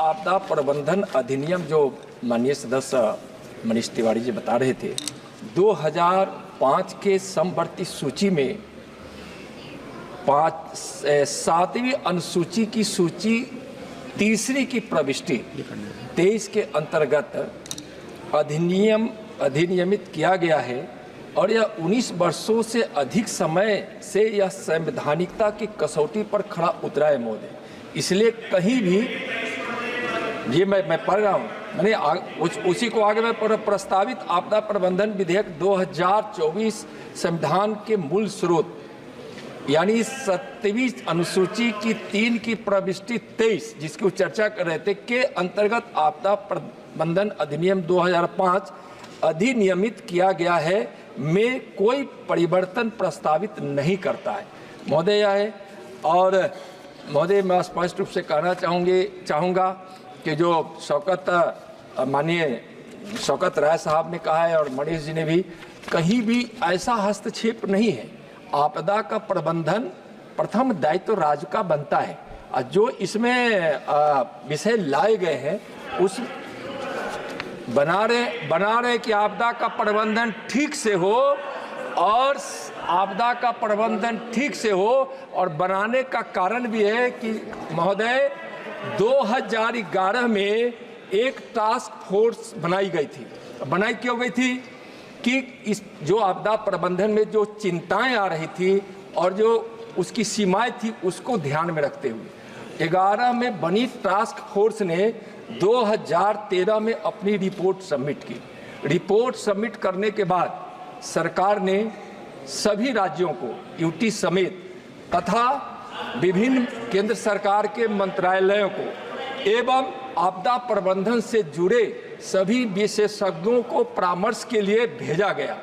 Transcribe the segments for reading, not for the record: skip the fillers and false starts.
आपदा प्रबंधन अधिनियम जो माननीय सदस्य मनीष तिवारी जी बता रहे थे, 2005 के समवर्ती सूची में 7वीं अनुसूची की सूची तीसरी की प्रविष्टि 23 के अंतर्गत अधिनियमित किया गया है और यह 19 वर्षों से अधिक समय से यह संवैधानिकता की कसौटी पर खड़ा उतरा है महोदय। इसलिए कहीं भी ये मैं पढ़ रहा हूँ, मैंने उसी को आगे मैं प्रस्तावित आपदा प्रबंधन विधेयक 2024 संविधान के मूल स्रोत यानी 7वीं अनुसूची की 3 की प्रविष्टि 23 जिसकी चर्चा कर रहे थे के अंतर्गत आपदा प्रबंधन अधिनियम 2005 अधिनियमित किया गया है में कोई परिवर्तन प्रस्तावित नहीं करता है महोदय। यह है और महोदय मैं स्पष्ट रूप से कहना चाहूँगा कि जो माननीय शौकत राय साहब ने कहा है और मनीष जी ने भी, कहीं भी ऐसा हस्तक्षेप नहीं है। आपदा का प्रबंधन प्रथम दायित्व राज्य का बनता है और जो इसमें विषय लाए गए हैं उस बना रहे कि आपदा का प्रबंधन ठीक से हो और आपदा का प्रबंधन ठीक से हो और बनाने का कारण भी है कि महोदय 2011 में एक टास्क फोर्स बनाई गई थी। बनाई क्यों गई थी कि इस जो आपदा प्रबंधन में जो चिंताएं आ रही थी और जो उसकी सीमाएं थी उसको ध्यान में रखते हुए 11 में बनी टास्क फोर्स ने 2013 में अपनी रिपोर्ट सबमिट की। रिपोर्ट सबमिट करने के बाद सरकार ने सभी राज्यों को यूटी समेत तथा विभिन्न केंद्र सरकार के मंत्रालयों को एवं आपदा प्रबंधन से जुड़े सभी विशेषज्ञों को परामर्श के लिए भेजा गया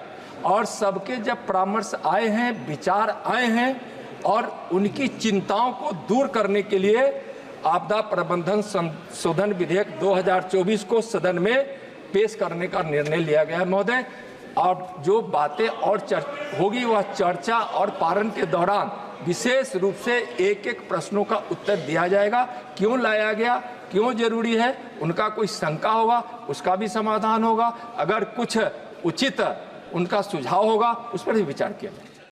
और सबके जब परामर्श आए हैं, विचार आए हैं और उनकी चिंताओं को दूर करने के लिए आपदा प्रबंधन संशोधन विधेयक 2024 को सदन में पेश करने का निर्णय लिया गया है महोदय। और जो बातें और होगी वह चर्चा और पारण के दौरान विशेष रूप से एक एक प्रश्नों का उत्तर दिया जाएगा। क्यों लाया गया, क्यों जरूरी है, उनका कोई शंका होगा उसका भी समाधान होगा, अगर कुछ उचित उनका सुझाव होगा उस पर भी विचार किया जाए।